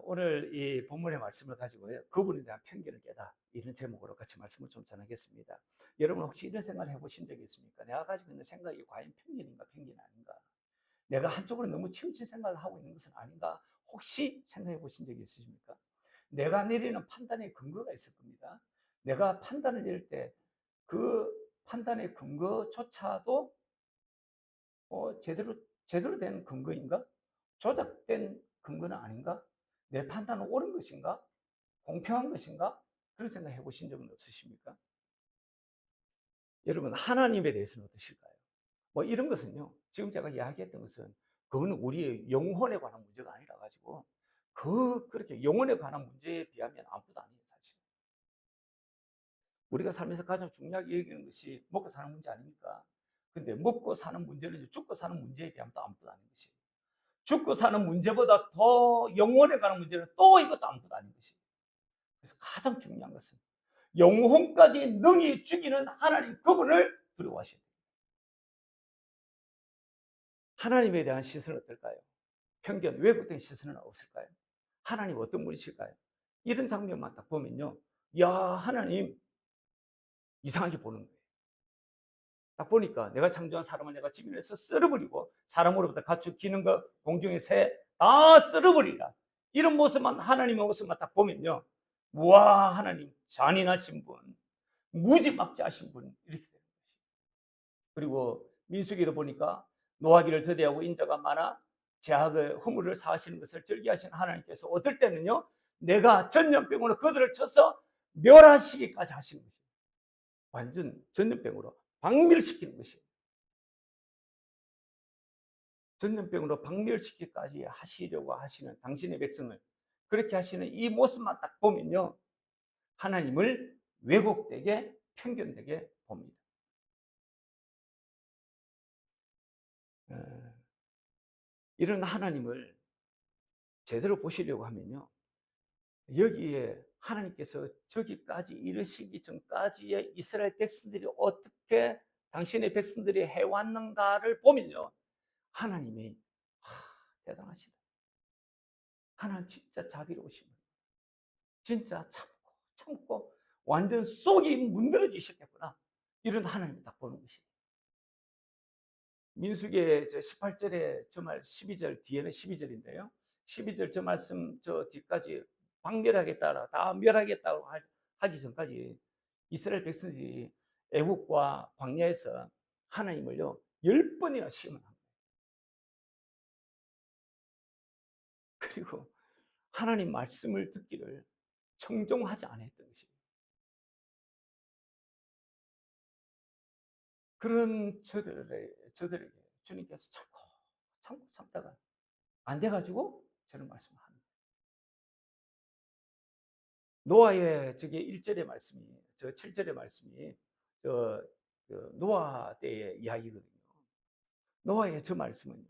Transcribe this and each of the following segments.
오늘 이 본문의 말씀을 가지고요. 그분에 대한 편견을 깨다 이런 제목으로 같이 말씀을 좀 전하겠습니다. 여러분 혹시 이런 생각을 해보신 적이 있습니까? 내가 가지고 있는 생각이 과연 편견인가 편견이 아닌가? 내가 한쪽으로 너무 치우친 생각을 하고 있는 것은 아닌가? 혹시 생각해 보신 적이 있으십니까? 내가 내리는 판단의 근거가 있을 겁니다. 내가 판단을 내릴 때 그 판단의 근거조차도 제대로 된 근거인가? 조작된 근거는 아닌가? 내 판단은 옳은 것인가? 공평한 것인가? 그런 생각 해보신 적은 없으십니까? 여러분, 하나님에 대해서는 어떠실까요? 뭐 이런 것은요, 지금 제가 이야기했던 것은 그거는 우리의 영혼에 관한 문제가 아니라 가지고 그렇게 영혼에 관한 문제에 비하면 아무것도 아니에요, 사실. 우리가 살면서 가장 중요하게 여기는 것이 먹고 사는 문제 아닙니까? 근데 먹고 사는 문제는 죽고 사는 문제에 비하면 또 아무것도 아닌 것이에요. 죽고 사는 문제보다 더 영혼에 관한 문제는 또 이것도 아무것도 아닌 것이에요. 그래서 가장 중요한 것은 영혼까지 능히 죽이는 하나님 그분을 두려워하셔야 돼요. 하나님에 대한 시선은 어떨까요? 편견, 왜곡된 시선은 없을까요? 하나님 어떤 분이실까요? 이런 장면만 딱 보면요. 야, 하나님 이상하게 보는 거예요. 딱 보니까 내가 창조한 사람을 내가 지면에서 썰어버리고 사람으로부터 가축, 기는 것, 공중의 새 다 썰어버리라. 이런 모습만 하나님의 모습만 딱 보면요. 와, 하나님 잔인하신 분, 무지막지하신 분 이렇게 되는 것이. 그리고 민수기를 보니까 노하기를 더디하고 인자가 많아 제약의 허물을 사하시는 것을 즐기하시는 하나님께서 어떨 때는요. 내가 전염병으로 그들을 쳐서 멸하시기까지 하시는 것이에요. 완전 전염병으로 박멸시키는 것이에요. 전염병으로 박멸시키기까지 하시려고 하시는 당신의 백성을 그렇게 하시는 이 모습만 딱 보면요. 하나님을 왜곡되게 편견되게 봅니다. 이런 하나님을 제대로 보시려고 하면요. 여기에 하나님께서 저기까지 이르시기 전까지의 이스라엘 백성들이 어떻게 당신의 백성들이 해왔는가를 보면요. 하나님이 대단하시다. 하나님 진짜 자비로우신 분. 진짜 참고 완전 속이 문드러지셨겠구나. 이런 하나님을 딱 보는 것이에요. 민수기의 18절에 저 말 12절 뒤에는 12절인데요. 12절 저 말씀 저 뒤까지 박멸하겠다, 다 멸하겠다고 하기 전까지 이스라엘 백성들이 애국과 광야에서 하나님을요 10번이나 시험을 합니다. 그리고 하나님 말씀을 듣기를 청종하지 않았던 것입니다. 그런 저들에게 주님께서 참다가 안 돼가지고 저는 말씀을 합니다. 노아의 저게 1절의 말씀이, 저 7절의 말씀이 저 노아 때의 이야기거든요. 노아의 저 말씀은요.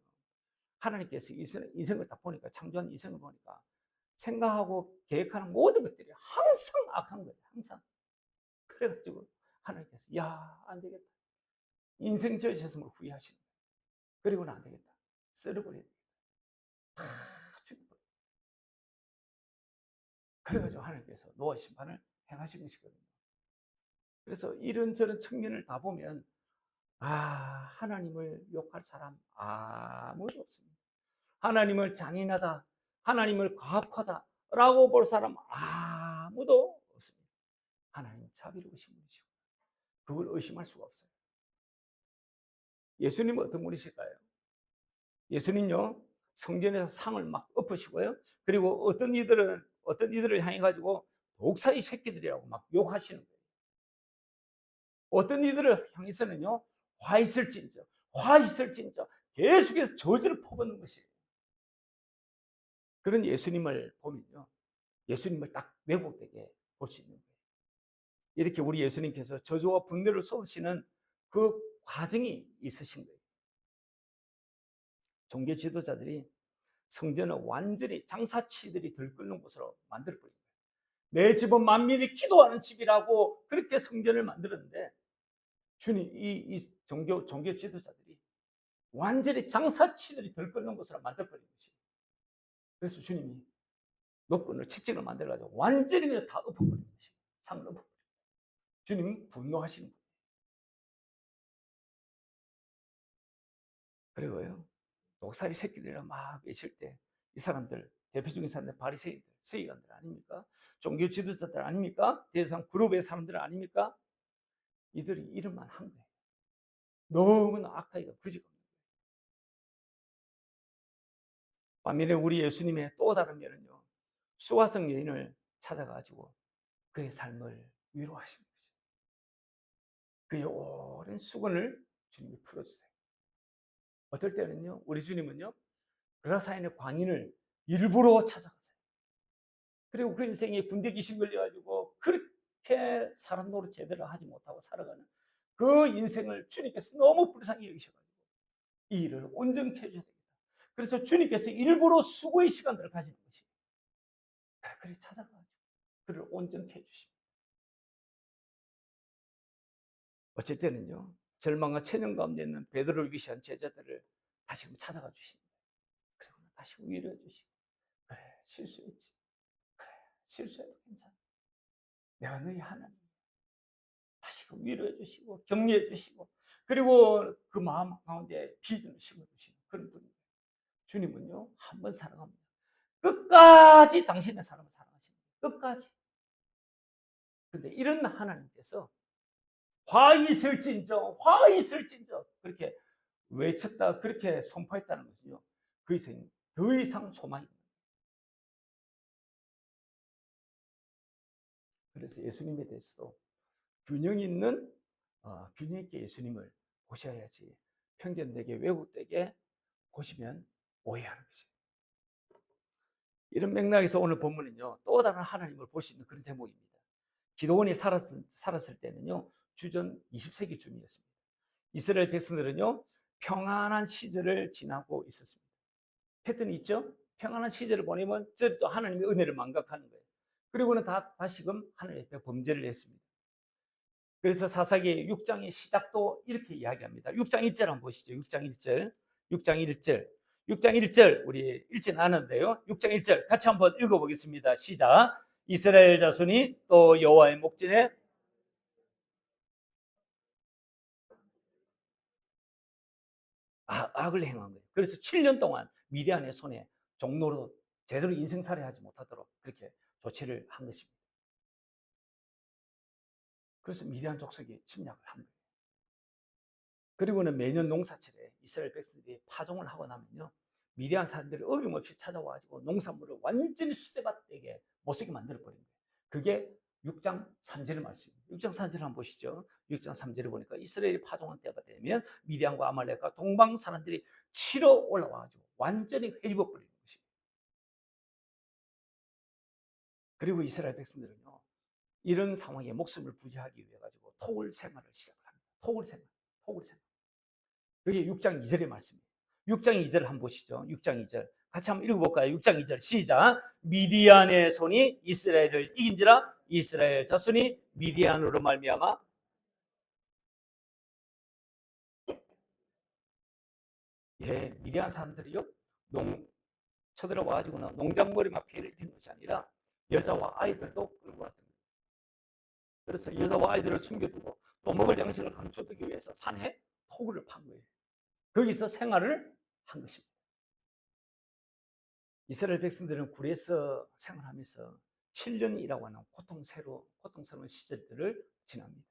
하나님께서 인생을 딱 보니까 창조한 인생을 보니까 생각하고 계획하는 모든 것들이 항상 악한 거예요. 항상. 그래가지고 하나님께서 야, 안 되겠다. 인생 저지셨음을 후회하시는 거예요. 그리고는 안 되겠다. 썰어버려야 되겠다. 다 죽여버려. 그래가지고 하나님께서 노아 심판을 행하신 것이거든요. 그래서 이런저런 측면을 다 보면 하나님을 욕할 사람 아무도 없습니다. 하나님을 잔인하다, 하나님을 과학하다라고 볼 사람 아무도 없습니다. 하나님 자비로우신 분이시고 그걸 의심할 수가 없어요. 예수님은 어떤 분이실까요? 예수님요 성전에서 상을 막 엎으시고요. 그리고 어떤 이들을 향해 가지고 독사의 새끼들이라고 막 욕하시는 거예요. 어떤 이들을 향해서는요 화 있을진저 계속해서 저주를 퍼붓는 것이에요. 그런 예수님을 보면요 예수님을 딱 왜곡되게 볼 수 있는 거예요. 이렇게 우리 예수님께서 저주와 분노를 쏟으시는 그 과정이 있으신 거예요. 종교 지도자들이 성전을 완전히 장사치들이 들끓는 곳으로 만들어버린 거예요. 내 집은 만민이 기도하는 집이라고 그렇게 성전을 만들었는데 주님 이 종교 지도자들이 완전히 장사치들이 들끓는 곳으로 만들어버린 것이에요. 그래서 주님이 노끈을 채찍을 만들어가지고 완전히 그냥 다 엎어버린 것이 상을 엎어버린. 주님 분노하시는 거예요. 그리고요 독사의 새끼들이랑 막 외칠 때 이 사람들 대표적인 사람들 바리새인들, 서기관들 아닙니까? 종교 지도자들 아닙니까? 대상 그룹의 사람들 아닙니까? 이들이 이름만 한 거예요. 너무나 악하기가 그지가 없는 거예요. 반면에 우리 예수님의 또 다른 면은요. 수화성 여인을 찾아가지고 그의 삶을 위로하신 거죠. 그의 오랜 수건을 주님이 풀어주세요. 어떨 때는요. 우리 주님은요. 그라사인의 광인을 일부러 찾아가세요. 그리고 그 인생에 군대 귀신 걸려가지고 그렇게 사람 노릇 제대로 하지 못하고 살아가는 그 인생을 주님께서 너무 불쌍히 여기셔가지고 이 일을 온전케 해줘야 됩니다. 그래서 주님께서 일부러 수고의 시간들을 가지는 것이 그래 찾아가지고 그를 온전케 해주십니다. 어쩔 때는요 절망과 체념 가운데 있는 베드로를 위시한 제자들을 다시금 찾아가 주십니다. 그리고 다시 위로해 주시고 그래 실수했지. 그래 실수해도 괜찮아. 내가 너희 하나님. 다시금 위로해 주시고 격려해 주시고 그리고 그 마음 가운데 비전을 심어 주시는 그런 분이에요. 주님은요 한 번 사랑합니다. 끝까지 당신의 사람을 사랑하십니다. 끝까지. 근데 이런 하나님께서 화 있을진저 화 있을진저 그렇게 외쳤다 그렇게 선포했다는 것은요 그 이상 더 이상 소망이 없는. 그래서 예수님에 대해서도 균형 있는 균형 있게 예수님을 보셔야지 편견되게 왜곡되게 보시면 오해하는 것이에요. 이런 맥락에서 오늘 본문은요 또 다른 하나님을 볼 수 있는 그런 대목입니다. 기도원이 살았을 때는요 주전 20세기쯤이었습니다. 이스라엘 백성들은요 평안한 시절을 지나고 있었습니다. 패턴이 있죠? 평안한 시절을 보내면 또 하나님의 은혜를 망각하는 거예요. 그리고는 다시금 하나님 앞에 범죄를 했습니다. 그래서 사사기 6장의 시작도 이렇게 이야기합니다. 6장 1절 한번 보시죠. 6장 1절. 6장 1절. 6장 1절 우리 읽지는 않은데요. 6장 1절 같이 한번 읽어보겠습니다. 시작. 이스라엘 자손이 또 여호와의 목전에 악을 행한 거예요. 그래서 7년 동안 미디안의 손에 종로로 제대로 인생살이하지 못하도록 그렇게 조치를 한 것입니다. 그래서 미디안 족속이 침략을 한 거예요. 그리고는 매년 농사철에 이스라엘 백성들이 파종을 하고 나면요. 미디안 사람들이 어김없이 찾아와가지고 농산물을 완전히 수대밭되게 못쓰게 만들어버린 거예요. 그게 6장 3절의 말씀입니다. 6장 3절 한번 보시죠. 6장 3절을 보니까 이스라엘이 파종한 때가 되면 미디안과 아말렉과 동방 사람들이 치러 올라와가지고 완전히 헤집어버리는 것입니다. 그리고 이스라엘 백성들은요. 이런 상황에 목숨을 부지하기 위해 가지고 토굴 생활을 시작을 합니다. 토굴 생활, 토굴 생활. 그게 6장 2절의 말씀이에요. 6장 2절 한번 보시죠. 6장 2절. 같이 한번 읽어볼까요? 6장 2절 시작. 미디안의 손이 이스라엘을 이긴지라 이스라엘 자손이 미디안으로 말미암아 미디안 사람들이요 쳐들어와가지고는 농작물이 막 피해를 입힌 것이 아니라 여자와 아이들도 끌고 왔던 거예요. 그래서 여자와 아이들을 숨겨두고 또 먹을 양식을 감춰두기 위해서 산에 토굴을 판 거예요. 거기서 생활을 한 것입니다. 이스라엘 백성들은 굴에서 생활하면서 7년이라고 하는 고통스러운 시절들을 지납니다.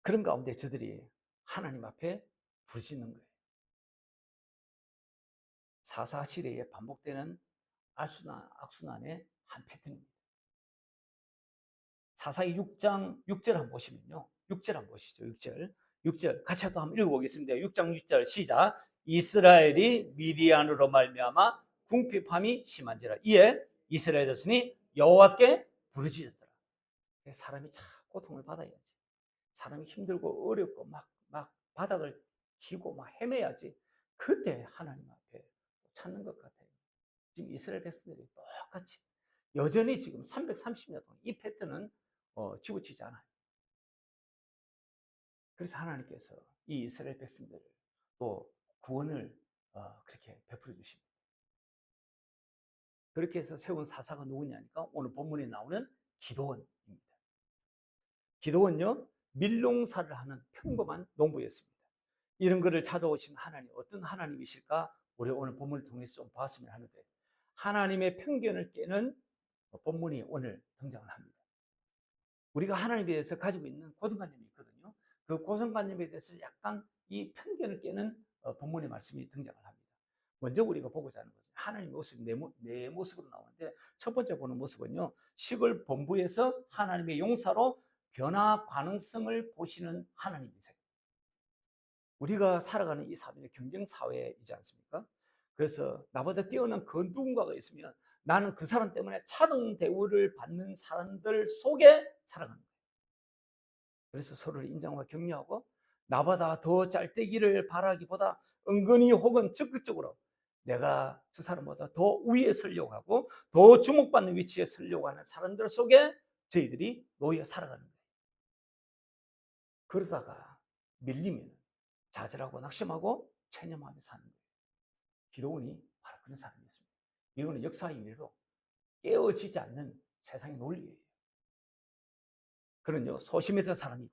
그런 가운데 저들이 하나님 앞에 부르짖는 거예요. 사사시대에 반복되는 악순환의 한 패턴입니다. 사사기 6장 6절 한번 보시면요. 6절 한번 보시죠. 6절 같이 한번 읽어보겠습니다. 6장 6절 시작. 이스라엘이 미디안으로 말미암아 궁핍함이 심한지라 이에 이스라엘 자손이 여호와께 부르짖었더라. 사람이 참 고통을 받아야지. 사람이 힘들고 어렵고 막 바닥을 기고 막 헤매야지. 그때 하나님 앞에 찾는 것 같아요. 지금 이스라엘 백성들이 똑같이 여전히 지금 330년 동안 이 패턴은 지우치지 않아요. 그래서 하나님께서 이 이스라엘 백성들을 또 구원을 그렇게 베풀어 주십니다. 그렇게 해서 세운 사사가 누구냐니까 오늘 본문에 나오는 기도원입니다. 기도원요, 밀농사를 하는 평범한 농부였습니다. 이런 것을 찾아오신 하나님, 어떤 하나님이실까? 우리 오늘 본문을 통해서 좀 봤으면 하는데, 하나님의 편견을 깨는 본문이 오늘 등장을 합니다. 우리가 하나님에 대해서 가지고 있는 고정관념이 있거든요. 그 고정관념에 대해서 약간 이 편견을 깨는 본문의 말씀이 등장을 합니다. 먼저 우리가 보고자 하는 것은 하나님의 모습이 내 모습으로 나오는데, 첫 번째 보는 모습은요, 시골 본부에서 하나님의 용사로 변화 가능성을 보시는 하나님이세요. 우리가 살아가는 이 사회는 경쟁 사회이지 않습니까? 그래서 나보다 뛰어난 그 누군가가 있으면 나는 그 사람 때문에 차등 대우를 받는 사람들 속에 살아가는 거예요. 그래서 서로를 인정하고 격려하고 나보다 더 짤대기를 바라기보다 은근히 혹은 적극적으로 내가 저 사람보다 더 위에 서려고 하고 더 주목받는 위치에 서려고 하는 사람들 속에 저희들이 놓여 살아가는 거예요. 그러다가 밀리면 좌절하고 낙심하고 체념하며 사는 거예요. 기도원이 바로 그런 사람이었습니다. 이거는 역사의 일로 깨어지지 않는 세상의 논리예요. 그런요, 소심했던 사람이고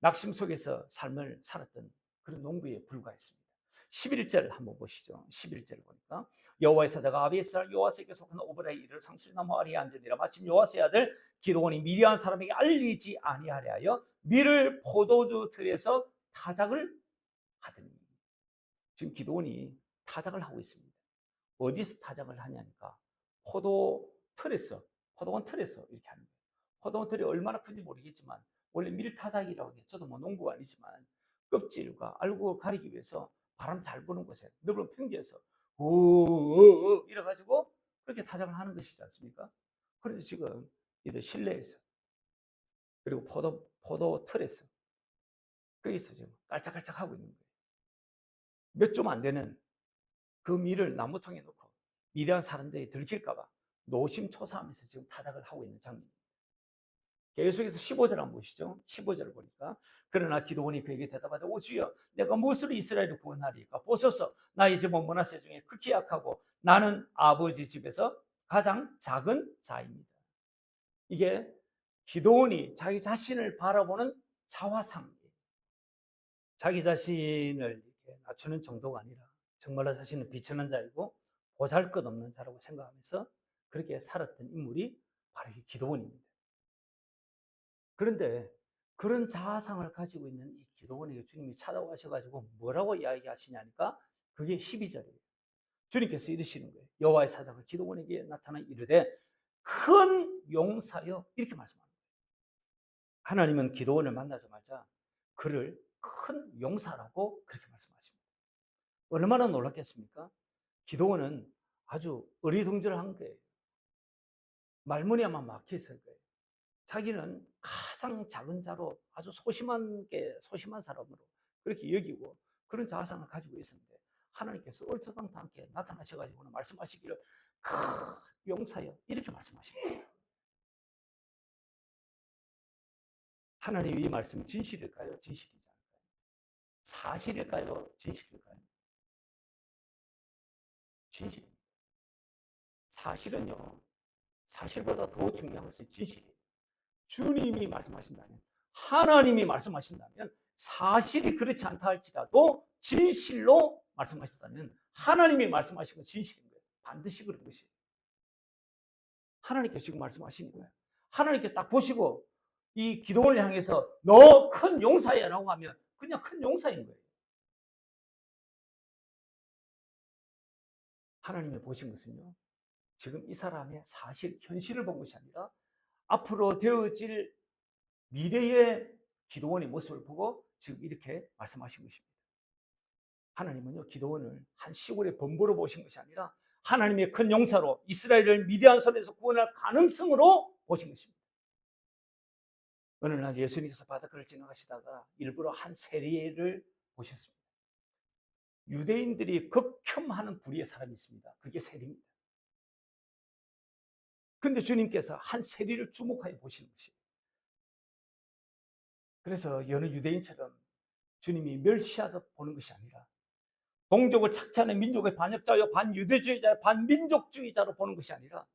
낙심 속에서 삶을 살았던 그런 농부에 불과했습니다. 11절 한번 보시죠. 11절 보니까 여호와의 사자가 아비에스랄 요아스에게 속한 오브라의 일을 상수리나무 아래에 앉으니라. 마침 요아스의 아들 기드온이 미디안 사람에게 알리지 아니하려 하여 밀을 포도주 틀에서 타작을 하더니, 지금 기드온이 타작을 하고 있습니다. 어디서 타작을 하냐니까 포도 틀에서, 포도원 틀에서 이렇게 하는 거예요. 포도원 틀이 얼마나 큰지 모르겠지만 원래 밀타작이라고 해요. 저도 뭐 농부가 아니지만 껍질과 알고 가리기 위해서 바람 잘 부는 곳에 넓은 평지에서 우우우 이래가지고 그렇게 타작을 하는 것이지 않습니까? 그런데 지금 이들 실내에서 그리고 포도 틀에서 거기서 지금 깔짝깔짝 하고 있는 거예요. 몇 좀 안 되는 그 밀을 나무통에 넣고 미래한 사람들이 들킬까봐 노심초사하면서 지금 타작을 하고 있는 장면입니다. 계속해서 15절 한번 보시죠. 15절을 보니까 그러나 기드온이 그에게 대답하되 오 주여 내가 무엇으로 이스라엘을 구원하리까? 보소서 나의 집은 므낫세 중에 극히 약하고 나는 아버지 집에서 가장 작은 자입니다. 이게 기드온이 자기 자신을 바라보는 자화상이에요. 자기 자신을 이렇게 낮추는 정도가 아니라 정말로 자신은 비천한 자이고 보잘것없는 자라고 생각하면서 그렇게 살았던 인물이 바로 이 기드온입니다. 그런데 그런 자아상을 가지고 있는 이 기드온에게 주님이 찾아오셔가지고 뭐라고 이야기하시냐니까 그게 12절이에요. 주님께서 이러시는 거예요. 여호와의 사자가 기드온에게 나타나 이르되 큰 용사여, 이렇게 말씀합니다. 하나님은 기드온을 만나자마자 그를 큰 용사라고 그렇게 말씀하십니다. 얼마나 놀랐겠습니까? 기드온은 아주 어리둥절한 거예요. 말문에만 막혀 있을 거예요. 자기는 가장 작은 자로 아주 소심한 사람으로 그렇게 여기고 그런 자아상을 가지고 있었는데 하나님께서 얼토당토않게 나타나셔가지고는 말씀하시기를 큰 용사여, 이렇게 말씀하십니다. 하나님의 이 말씀은 진실일까요? 진실이지 않을까요? 사실일까요? 진실일까요? 진실입니다. 사실은요, 사실보다 더 중요한 것은 진실이에요. 주님이 말씀하신다면, 하나님이 말씀하신다면, 사실이 그렇지 않다 할지라도 진실로 말씀하셨다면 하나님이 말씀하신 건 진실인 거예요. 반드시 그런 것이에요. 하나님께서 지금 말씀하시는 거예요. 하나님께서 딱 보시고 이 기도를 향해서 너 큰 용사야 라고 하면 그냥 큰 용사인 거예요. 하나님이 보신 것은요, 지금 이 사람의 사실, 현실을 본 것이 아니라 앞으로 되어질 미래의 기도원의 모습을 보고 지금 이렇게 말씀하신 것입니다. 하나님은요, 기도원을 한 시골의 범보로 보신 것이 아니라 하나님의 큰 용사로 이스라엘을 미디안 손에서 구원할 가능성으로 보신 것입니다. 어느 날 예수님께서 바닷가를 지나가시다가 일부러 한 세리를 보셨습니다. 유대인들이 극혐하는 부류의 사람이 있습니다. 그게 세리입니다. 근데 주님께서 한 세리를 주목하여 보시는 것이에요. 그래서 여느 유대인처럼 주님이 멸시하듯 보는 것이 아니라 동족을 착취하는 민족의 반역자요, 반유대주의자, 반민족주의자로 보는 것이 아니라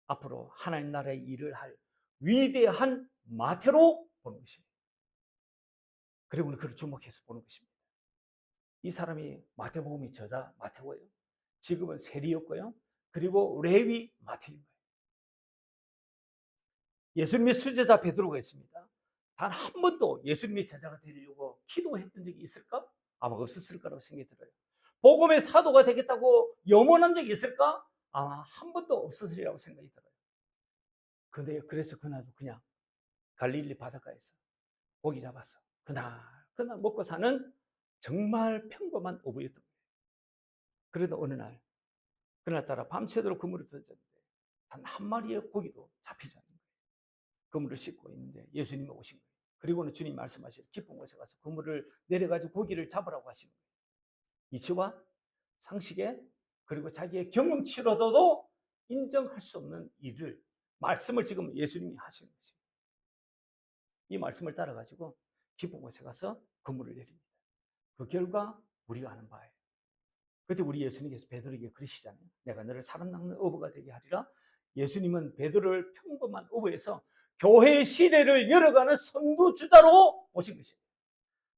앞으로 하나님 나라의 일을 할 위대한 마태로 보는 것입니다. 그리고 우리는 그를 주목해서 보는 것입니다. 이 사람이 마태복음의 저자 마태고요. 지금은 세리였고요. 그리고 레위 마태인 거예요. 예수님의 수제자 베드로가 있습니다. 단 한 번도 예수님의 제자가 되려고 기도했던 적이 있을까? 아마 없었을 거라고 생각이 들어요. 복음의 사도가 되겠다고 염원한 적이 있을까? 아마 한 번도 없었으리라고 생각이 들어요. 근데 그래서 그날도 그냥 갈릴리 바닷가에서 고기 잡았어. 그날 먹고 사는 정말 평범한 어부였던 거예요. 그래도 어느 날 그날따라 밤새도록 그물을 던졌는데 단 한 마리의 고기도 잡히지 않는 거예요. 그물을 씻고 있는데 예수님이 오신 거예요. 그리고는 주님 말씀하시고 깊은 곳에 가서 그물을 내려가지고 고기를 잡으라고 하시는 거예요. 이치와 상식에 그리고 자기의 경험치로도 인정할 수 없는 일을 말씀을 지금 예수님이 하시는 것입니다. 이 말씀을 따라가지고 깊은 곳에 가서 그물을 내립니다. 그 결과 우리가 아는 바예요. 그때 우리 예수님께서 베드로에게 그러시잖아요. 내가 너를 사람 낚는 어부가 되게 하리라. 예수님은 베드로를 평범한 어부에서 교회 시대를 열어가는 선두주자로 오신 것이에요.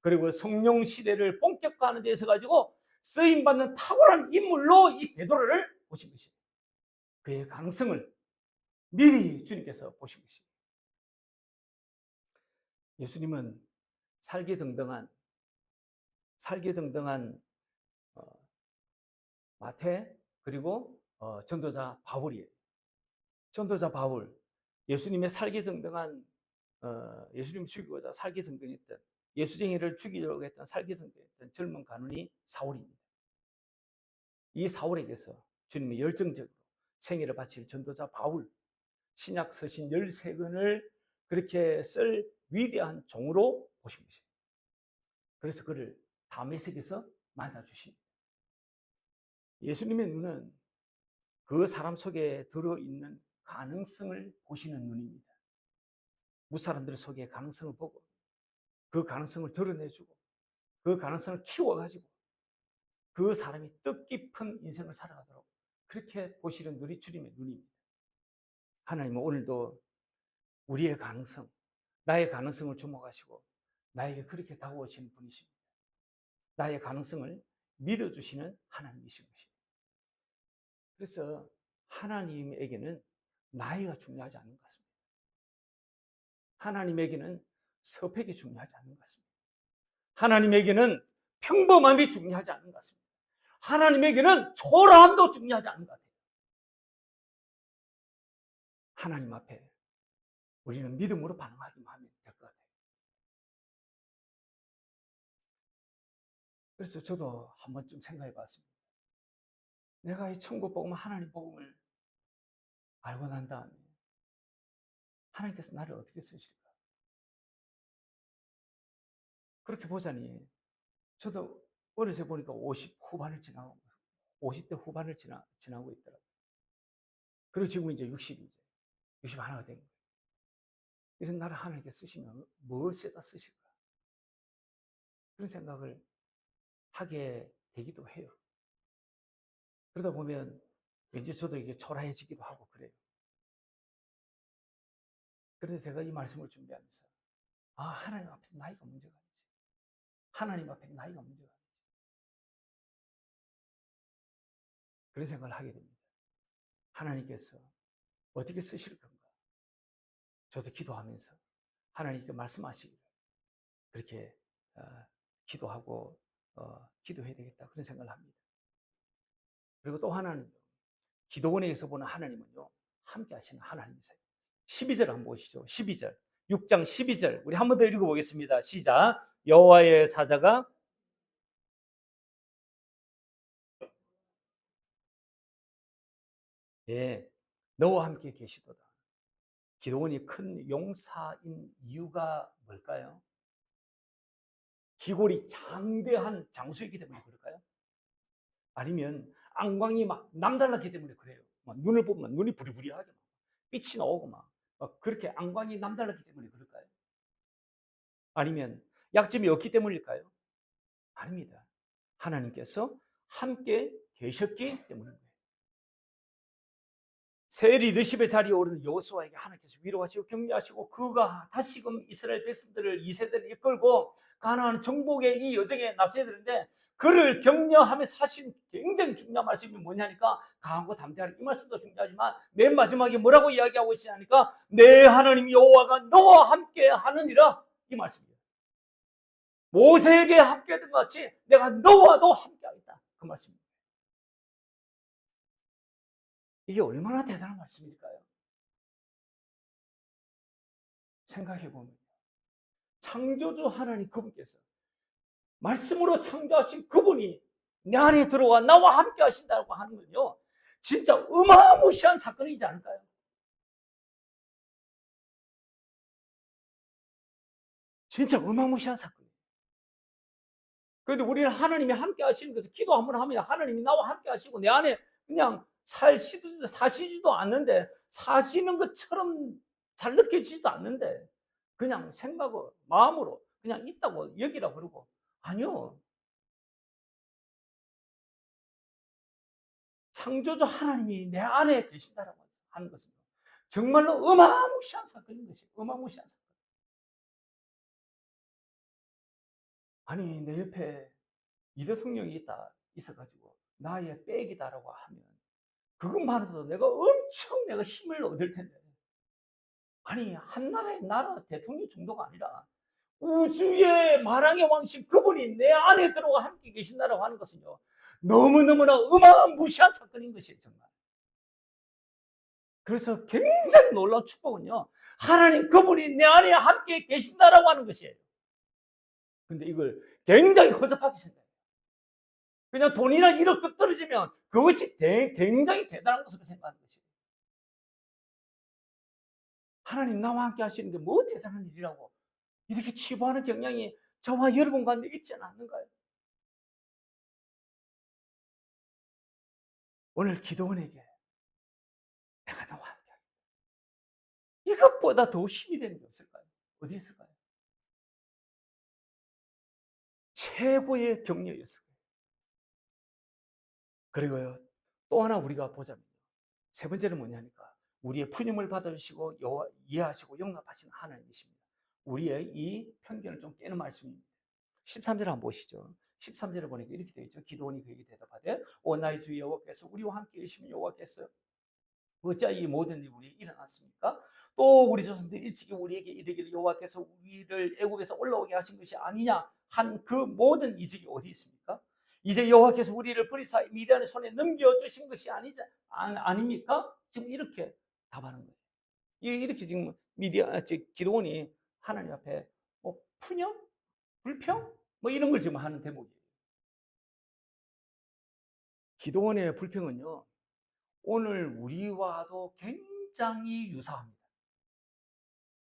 그리고 성령 시대를 본격화하는 데 있어 가지고 쓰임받는 탁월한 인물로 이 베드로를 보신 것이에요. 그의 가능성을 미리 주님께서 보신 것입니다. 예수님은 살기등등한 마태 그리고 전도자 바울이에요. 전도자 바울, 예수님의 살기등등한 예수님 죽이고자 살기등등했던 예수쟁이를 죽이려고 했던 살기등등했던 젊은 가누니 사울입니다. 이 사울에게서 주님이 열정적으로 생애를 바칠 전도자 바울, 신약 서신 13권을 그렇게 쓸 위대한 종으로 보신 것입니다. 그래서 그를 다메섹에서 만나주십니다. 예수님의 눈은 그 사람 속에 들어있는 가능성을 보시는 눈입니다. 무사람들 속에 가능성을 보고 그 가능성을 드러내주고 그 가능성을 키워가지고 그 사람이 뜻깊은 인생을 살아가도록 그렇게 보시는 눈이 주님의 눈입니다. 하나님은 오늘도 우리의 가능성, 나의 가능성을 주목하시고 나에게 그렇게 다가오시는 분이십니다. 나의 가능성을 믿어주시는 하나님이신 것입니다. 그래서 하나님에게는 나이가 중요하지 않는 것 같습니다. 하나님에게는 서펙이 중요하지 않는 것 같습니다. 하나님에게는 평범함이 중요하지 않는 것 같습니다. 하나님에게는 초라함도 중요하지 않는 것 같아요. 하나님 앞에 우리는 믿음으로 반응하기만 하면 될 것 같아요. 그래서 저도 한 번쯤 생각해 봤습니다. 내가 이 천국 복음, 하나님 복음을 알고 난 다음에 하나님께서 나를 어떻게 쓰실까? 그렇게 보자니 저도 어느새 보니까 50 후반을 지나고 50대 후반을 지나고 있더라고요. 그리고 지금 이제 60 하나가 된 거예요. 이런 나를 하나님께 쓰시면 무엇에다 쓰실까? 그런 생각을 하게 되기도 해요. 그러다 보면 왠지 저도 이게 초라해지기도 하고 그래요. 그런데 제가 이 말씀을 준비하면서 하나님 앞에 나이가 문제가 아니지. 하나님 앞에 나이가 문제가 아니지. 그런 생각을 하게 됩니다. 하나님께서 어떻게 쓰실 건가? 저도 기도하면서 하나님께 말씀하시기를 그렇게 기도하고 기도해야 되겠다 그런 생각을 합니다. 그리고 또 하나는 기도원에서 보는 하나님은요 함께 하시는 하나님이세요. 12절 한번 보시죠. 12절 6장 12절 우리 한 번 더 읽어보겠습니다. 시작. 여호와의 사자가 너와 함께 계시도다. 기도원이 큰 용사인 이유가 뭘까요? 기골이 장대한 장수이기 때문에 그럴까요? 아니면 안광이 막 남달랐기 때문에 그래요. 막 눈을 보면 눈이 부리부리하게 막 빛이 나오고 막 그렇게 안광이 남달랐기 때문에 그럴까요? 아니면 약점이 없기 때문일까요? 아닙니다. 하나님께서 함께 계셨기 때문인 거예요. 새 리더십의 자리에 오르는 여호수아에게 하나님께서 위로하시고 격려하시고 그가 다시금 이스라엘 백성들을 2세대를 이끌고 가나안 정복의 이 여정에 나서야 되는데 그를 격려하면서 하신 굉장히 중요한 말씀이 뭐냐니까 강하고 담대하라. 이 말씀도 중요하지만 맨 마지막에 뭐라고 이야기하고 있으냐니까 내 하나님 여호와가 너와 함께 하느니라, 이 말씀이에요. 모세에게 함께했던 것 같이 내가 너와도 함께하겠다, 그 말씀입니다. 이게 얼마나 대단한 말씀일까요? 생각해보면 창조주 하나님 그분께서 말씀으로 창조하신 그분이 내 안에 들어와 나와 함께 하신다고 하는 건요, 진짜 어마무시한 사건이지 않을까요? 진짜 어마무시한 사건이에요. 그런데 우리는 하나님이 함께 하시는 것을 기도 한번 하면 하나님이 나와 함께 하시고 내 안에 그냥 사시지도 않는데, 사시는 것처럼 잘 느껴지지도 않는데 그냥 생각으로 마음으로 그냥 있다고 여기라 그러고, 아니요, 창조주 하나님이 내 안에 계신다라고 하는 것은 정말로 어마무시한 사건인 것이에요. 어마무시한 사건. 아니, 내 옆에 이 대통령이 있어가지고 나의 백이다라고 하면 그것만으로도 내가 힘을 얻을 텐데, 아니, 한 나라의 나라 대통령 정도가 아니라 우주의 마랑의 왕신 그분이 내 안에 들어와 함께 계신다라고 하는 것은요, 너무너무나 어마무시한 사건인 것이에요, 정말. 그래서 굉장히 놀라운 축복은요, 하나님 그분이 내 안에 함께 계신다라고 하는 것이에요. 근데 이걸 굉장히 허접하게 생각해요. 그냥 돈이나 1억 떨어지면 그것이 굉장히 대단한 것으로 생각하는 것이에요. 하나님 나와 함께 하시는 게 뭐 대단한 일이라고 이렇게 치부하는 경향이 저와 여러분 가운데 있지는 않는가요? 오늘 기도원에게 내가 너와 함께 하겠다, 이것보다 더 힘이 되는 게 없을까요? 어디 있을까요? 최고의 격려였을 거예요. 그리고요, 또 하나 우리가 보자면 세 번째는 뭐냐니까 우리의 푸념을 받아주시고 이해하시고 용납하시는 하나님이십니다. 우리의 이 편견을 좀 깨는 말씀입니다. 13절 한번 보시죠. 13절에 보니까 이렇게 되어 있죠. 기도원이 그에게 대답하되 오 나의 주 여호와께서 우리와 함께 계시면 여호와께서 어찌하여 이 모든 일이 우리에 일어났습니까? 또 우리 조상들이 일찍이 우리에게 이르기를 여호와께서 우리를 애굽에서 올라오게 하신 것이 아니냐 한 그 모든 이적이 어디 있습니까? 이제 여호와께서 우리를 브리사 미디안의 손에 넘겨주신 것이 아닙니까? 지금 이렇게 답하는 거예요. 이렇게 지금 기도원이 하나님 앞에 뭐 푸념? 불평? 뭐 이런 걸 지금 하는 대목이에요. 기도원의 불평은요, 오늘 우리와도 굉장히 유사합니다.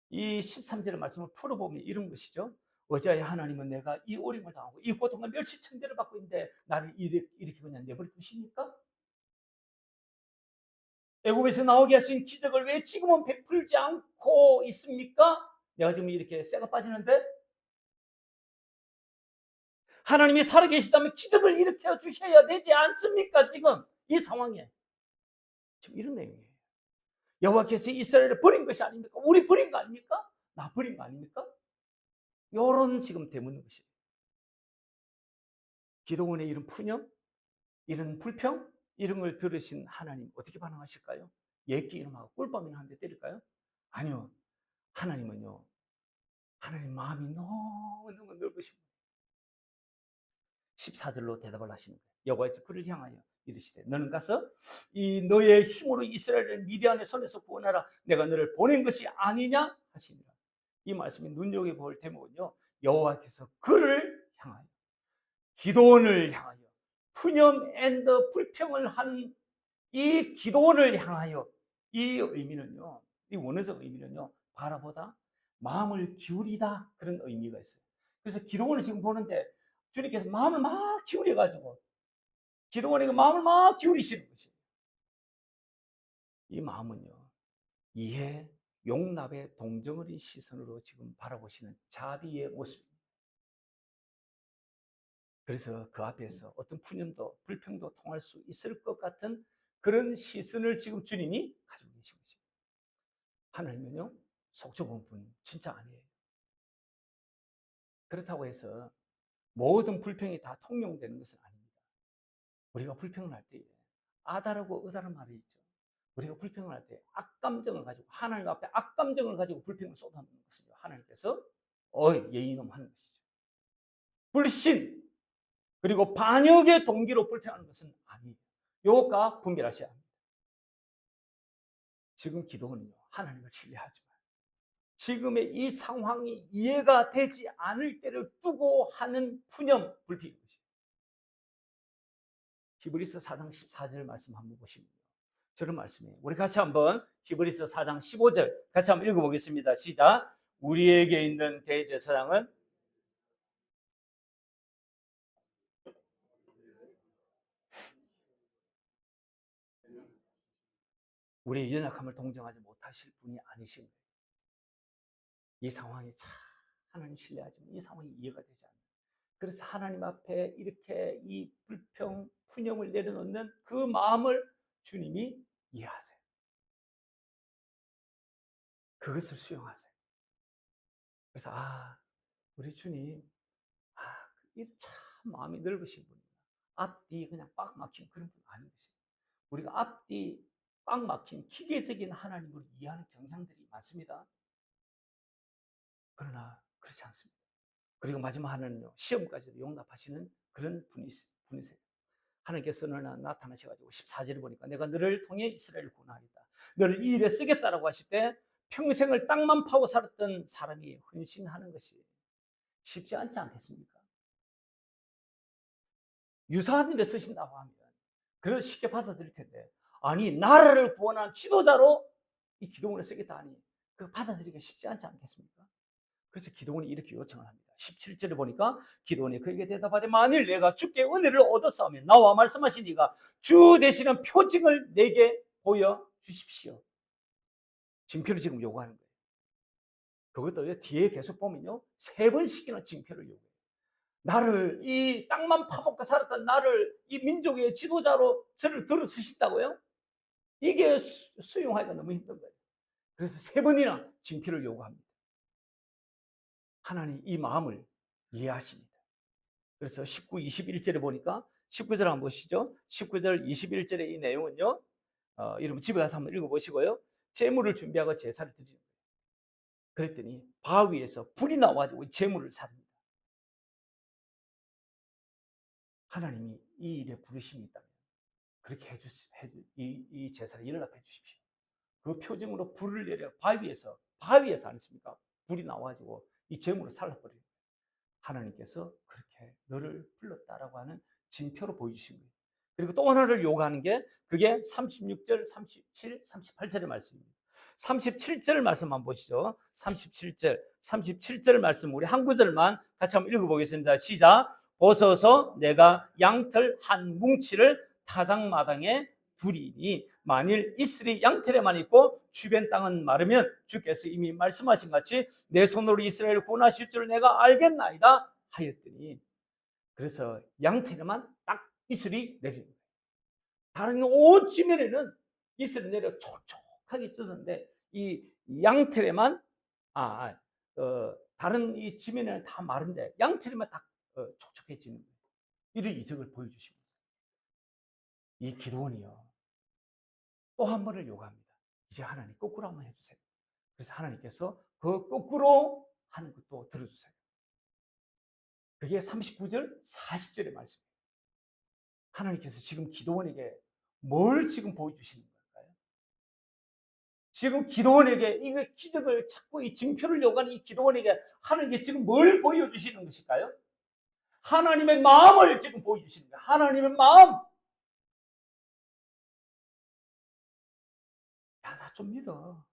이 13절의 말씀을 풀어보면 이런 것이죠. 어찌하여 하나님은 내가 이 어림을 당하고 이 고통과 멸시천대를 받고 있는데 나를 이렇게 그냥 내버려 두십니까? 애굽에서 나오게 하신 기적을 왜 지금은 베풀지 않고 있습니까? 내가 지금 이렇게 쇠가 빠지는데 하나님이 살아계시다면 기적을 일으켜 주셔야 되지 않습니까? 지금 이 상황에 지금 이런 내용이에요. 여호와께서 이스라엘을 버린 것이 아닙니까? 우리 버린 거 아닙니까? 나 버린 거 아닙니까? 이런 지금 대묻는 것이에요. 기도원의 이런 푸념, 이런 불평, 이런 걸 들으신 하나님 어떻게 반응하실까요? 예끼 이름하고 꿀밤이나 한 대 때릴까요? 아니요. 하나님은요, 하나님 마음이 너무너무 넓으십니다. 14절로 대답을 하시는 거예요. 여호와께서 그를 향하여 이르시되 너는 가서 이 너의 힘으로 이스라엘을 미디안의 손에서 구원하라. 내가 너를 보낸 것이 아니냐 하시니라. 이 말씀이 눈여겨볼 대목은요, 여호와께서 그를 향하여 기도원을 향하여 푸념 앤드 불평을 하는 이 기도원을 향하여 이 의미는요, 이 원어적 의미는요, 바라보다 마음을 기울이다 그런 의미가 있어요. 그래서 기도원을 지금 보는데 주님께서 마음을 막 기울여 가지고 기도원에게 마음을 막 기울이시는 것이에요. 이 마음은요, 이해, 용납의 동정 어린 시선으로 지금 바라보시는 자비의 모습입니다. 그래서 그 앞에서 어떤 푸념도 불평도 통할 수 있을 것 같은 그런 시선을 지금 주님이 가지고 계신 것입니다. 하나님은요, 속 좁은 분 진짜 아니에요. 그렇다고 해서 모든 불평이 다 통용되는 것은 아닙니다. 우리가 불평을 할 때에 아다르고 의다른 말이 있죠. 우리가 불평을 할 때 악감정을 가지고, 하나님 앞에 악감정을 가지고 불평을 쏟아내는 것을 하나님께서 예이놈 하는 것이죠. 불신 그리고 반역의 동기로 불평하는 것은 아니에요. 요것과 분별하셔야 합니다. 지금 기도는요, 하나님을 신뢰하지만 지금의 이 상황이 이해가 되지 않을 때를 두고 하는 푸념 불평인 것이에요. 히브리서 4장 14절 말씀 한번 보시면요, 저런 말씀이에요. 우리 같이 한번 히브리서 4장 15절 같이 한번 읽어보겠습니다. 시작. 우리에게 있는 대제사장은 우리의 연약함을 동정하지 못하실 분이 아니신 거예요. 이 상황이 참 하나님 신뢰하지만 이 상황이 이해가 되지 않아요. 그래서 하나님 앞에 이렇게 이 불평, 푸념을 내려놓는 그 마음을 주님이 이해하세요. 그것을 수용하세요. 그래서 우리 주님 참 마음이 넓으신 분이구나. 앞뒤 그냥 빡 막힌 그런 분 아닌 것입니다. 우리가 앞뒤 빡 막힌 기계적인 하나님을 이해하는 경향들이 많습니다. 그러나 그렇지 않습니다. 그리고 마지막 하나는요, 시험까지도 용납하시는 그런 분이세요. 하나님께서는 나타나셔가지고 14절을 보니까 내가 너를 통해 이스라엘을 구원하겠다, 너를 이 일에 쓰겠다라고 하실 때 평생을 땅만 파고 살았던 사람이 헌신하는 것이 쉽지 않지 않겠습니까? 유사한 일에 쓰신다고 하면 그걸 쉽게 받아들일 텐데, 아니 나라를 구원한 지도자로 이 기도문을 쓰겠다 하니 그 받아들이기가 쉽지 않지 않겠습니까? 그래서 기도원이 이렇게 요청을 합니다. 17절에 보니까 기도원이 그에게 대답하되 만일 내가 주께 은혜를 얻었사오면 나와 말씀하신 이가 주 되시는 표징을 내게 보여주십시오. 징표를 지금 요구하는 거예요. 그것도 뒤에 계속 보면요, 3번씩이나 징표를 요구해요. 나를, 이 땅만 파먹고 살았던 나를 이 민족의 지도자로 저를 들어서신다고요? 이게 수용하기가 너무 힘든 거예요. 그래서 3번이나 징표를 요구합니다. 하나님 이 마음을 이해하십니다. 그래서 19, 21절에 보니까 19절 한번 보시죠. 19절, 21절의 이 내용은요, 여러분 집에 가서 한번 읽어보시고요. 제물을 준비하고 제사를 드리는 거예요. 그랬더니 바위에서 불이 나와가지고 제물을 삽니다. 하나님이 이 일에 부르심이 있다면 그렇게 이 제사를 연락해 주십시오. 그 표징으로 불을 내려 바위에서 않습니까? 불이 나와가지고 이 제물을 살라버려요. 하나님께서 그렇게 너를 불렀다라고 하는 징표로 보여주신 거예요. 그리고 또 하나를 요구하는 게 그게 36절, 37, 38절의 말씀입니다. 37절 말씀 한번 보시죠. 37절 말씀 우리 한 구절만 같이 한번 읽어보겠습니다. 시작. 벗어서 내가 양털 한 뭉치를 타작마당에 두리니 만일 이슬이 양털에만 있고 주변 땅은 마르면 주께서 이미 말씀하신 같이 내 손으로 이스라엘을 구원하실 줄 내가 알겠나이다 하였더니, 그래서 양털에만 딱 이슬이 내립니다. 다른 온 지면에는 이슬이 내려 촉촉하게 찢었는데 이 양털에만 다른 이 지면에는 다 마른데 양털에만 딱 촉촉해지는 거예요. 이런 이적을 보여주십니다. 이 기도원이요, 또 한 번을 요구합니다. 이제 하나님 거꾸로 한번 해주세요. 그래서 하나님께서 그 거꾸로 하는 것도 들어주세요. 그게 39절, 40절의 말씀이에요. 하나님께서 지금 기도원에게 뭘 지금 보여주시는 걸까요? 지금 기도원에게 이 기적을 찾고 이 징표를 요구하는 이 기도원에게 하나님께 지금 뭘 보여주시는 것일까요? 하나님의 마음을 지금 보여주시는 거예요. 하나님의 마음. 야, 나 좀 믿어.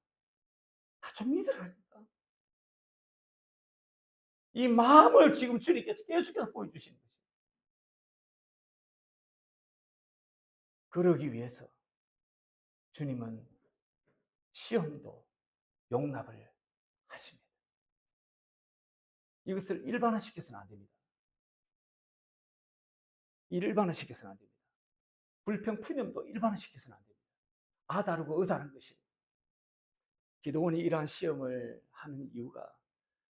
나 좀 믿으라니까. 이 마음을 지금 주님께서 계속해서 보여주시는 것이에요. 그러기 위해서 주님은 시험도 용납을 하십니다. 이것을 일반화시켜서는 안 됩니다. 일반화시켜서는 안 됩니다. 불평, 푸념도 일반화시켜서는 안 됩니다. 아 다르고 어 다른 것이. 기도원이 이러한 시험을 하는 이유가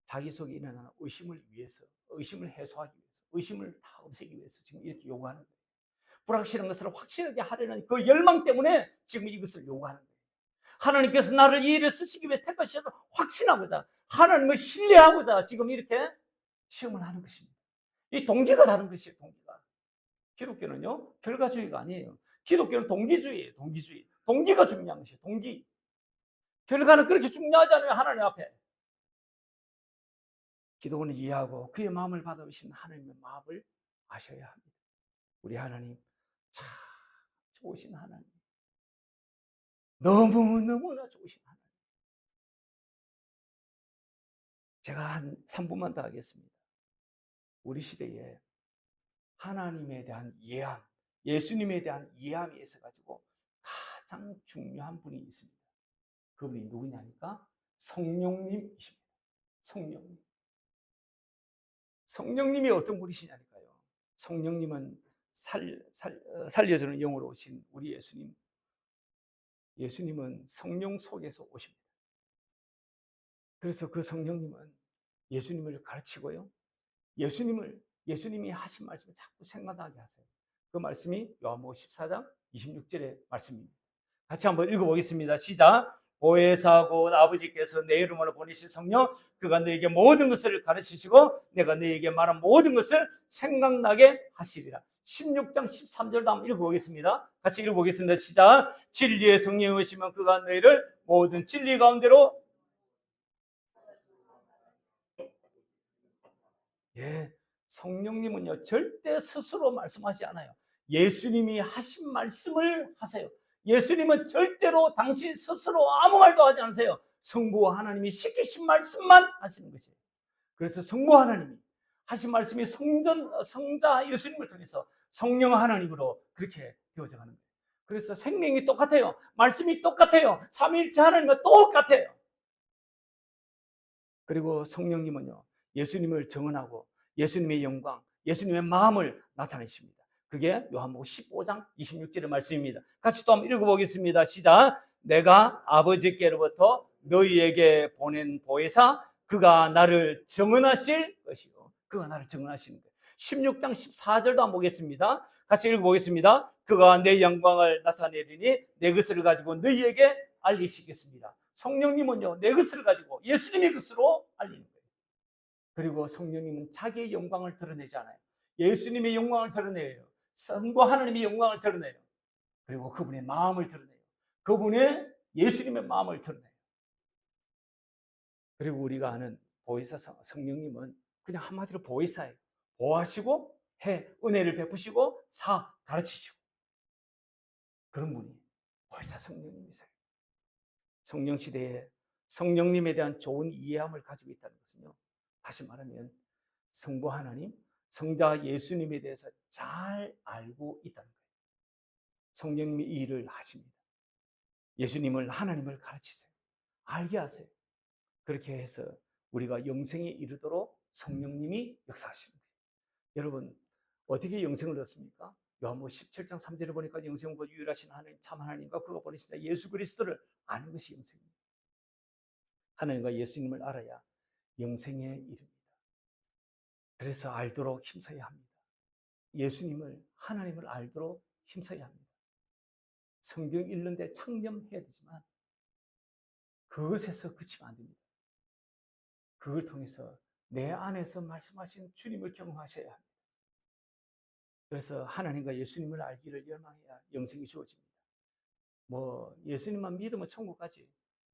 자기 속에 일어나는 의심을 위해서, 의심을 해소하기 위해서, 의심을 다 없애기 위해서 지금 이렇게 요구하는 거예요. 불확실한 것을 확실하게 하려는 그 열망 때문에 지금 이것을 요구하는 거예요. 하나님께서 나를 이 일을 쓰시기 위해 택하셔서 확신하고자, 하나님을 신뢰하고자 지금 이렇게 시험을 하는 것입니다. 이 동기가 다른 것이에요. 동기가. 기독교는요 결과주의가 아니에요. 기독교는 동기주의예요. 동기주의. 동기가 중요한 것이에요. 동기. 결과는 그렇게 중요하지 않아요. 하나님 앞에. 기도원을 이해하고 그의 마음을 받아오신 하나님의 마음을 아셔야 합니다. 우리 하나님 참 좋으신 하나님. 너무너무나 좋으신 하나님. 제가 한 3분만 더 하겠습니다. 우리 시대에 하나님에 대한 이해함, 예수님에 대한 이해함이 있어가지고 가장 중요한 분이 있습니다. 그분이 누구냐니까 성령님이십니다. 성령님. 성령님이 어떤 분이시냐니까요. 성령님은 살려주는 영으로 오신 우리 예수님. 예수님은 성령 속에서 오십니다. 그래서 그 성령님은 예수님을 가르치고요. 예수님이 하신 말씀을 자꾸 생각나게 하세요. 그 말씀이 요한복음 14장 26절의 말씀입니다. 같이 한번 읽어보겠습니다. 시작. 보혜사 곧 아버지께서 내 이름으로 보내신 성령, 그가 너에게 모든 것을 가르치시고 내가 너에게 말한 모든 것을 생각나게 하시리라. 16장 13절도 한번 읽어보겠습니다. 같이 읽어보겠습니다. 시작. 진리의 성령이 오시면 그가 너희를 모든 진리 가운데로. 예, 성령님은요 절대 스스로 말씀하지 않아요. 예수님이 하신 말씀을 하세요. 예수님은 절대로 당신 스스로 아무 말도 하지 않으세요. 성부 하나님이 시키신 말씀만 하시는 것이에요. 그래서 성부 하나님이 하신 말씀이 성자 예수님을 통해서 성령 하나님으로 그렇게 되어져 가는 거예요. 그래서 생명이 똑같아요. 말씀이 똑같아요. 삼위일체 하나님과 똑같아요. 그리고 성령님은요 예수님을 정언하고 예수님의 영광, 예수님의 마음을 나타내십니다. 그게 요한복음 15장 26절의 말씀입니다. 같이 또 한번 읽어보겠습니다. 시작. 내가 아버지께로부터 너희에게 보낸 보혜사 그가 나를 정언하실 것이요. 그가 나를 정언하시는 거예요. 16장 14절도 한번 보겠습니다. 같이 읽어보겠습니다. 그가 내 영광을 나타내리니 내 것을 가지고 너희에게 알리시겠습니다. 성령님은요 내 것을 가지고 예수님의 것으로 알리는 거예요. 그리고 성령님은 자기의 영광을 드러내지 않아요. 예수님의 영광을 드러내요. 성부 하나님의 영광을 드러내요. 그리고 그분의 마음을 드러내요. 그분의 예수님의 마음을 드러내요. 그리고 우리가 아는 보혜사 성령님은 그냥 한마디로 보혜사예요. 보호하시고 은혜를 베푸시고 가르치시고 그런 분이 보혜사 성령님이세요. 성령 시대에 성령님에 대한 좋은 이해함을 가지고 있다는 것은요. 다시 말하면 성부 하나님, 성자 예수님에 대해서 잘 알고 있다는 거예요. 성령님이 이 일을 하십니다. 예수님을 하나님을 가르치세요. 알게 하세요. 그렇게 해서 우리가 영생에 이르도록 성령님이 역사하시는 거예요. 여러분 어떻게 영생을 얻습니까? 요한복음 17장 3절에 보니까 영생과 유일하신 하나님 참 하나님과 그가 보내신 예수 그리스도를 아는 것이 영생입니다. 하나님과 예수님을 알아야 영생에 이릅니다. 그래서 알도록 힘써야 합니다. 예수님을 하나님을 알도록 힘써야 합니다. 성경 읽는데 창념해야 되지만 그것에서 그치면 안 됩니다. 그걸 통해서 내 안에서 말씀하신 주님을 경험하셔야 합니다. 그래서 하나님과 예수님을 알기를 열망해야 영생이 주어집니다. 뭐 예수님만 믿으면 천국 가지.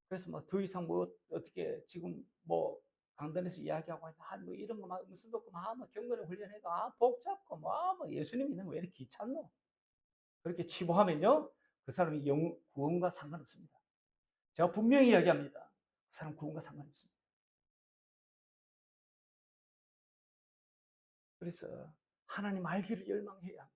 그래서 뭐 더 이상 뭐 어떻게 지금 뭐 강단에서 이야기하고 뭐 이런 거 막 음성 듣고 막 경건을 훈련해도 복 잡고 뭐 예수님 믿는 거 왜 이렇게 귀찮노? 그렇게 치부하면요 그 사람이 구원과 상관없습니다. 제가 분명히 이야기합니다. 그 사람 구원과 상관없습니다. 그래서 하나님 알기를 열망해야 합니다.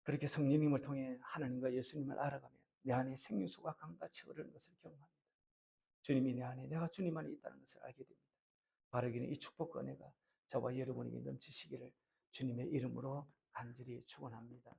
그렇게 성령님을 통해 하나님과 예수님을 알아가면 내 안에 생명수가 강같이 흐르는 것을 경험합니다. 주님이 내 안에 내가 주님 안에 있다는 것을 알게 됩니다. 바르기는 이 축복과 은혜가 저와 여러분에게 넘치시기를 주님의 이름으로 간절히 축원합니다.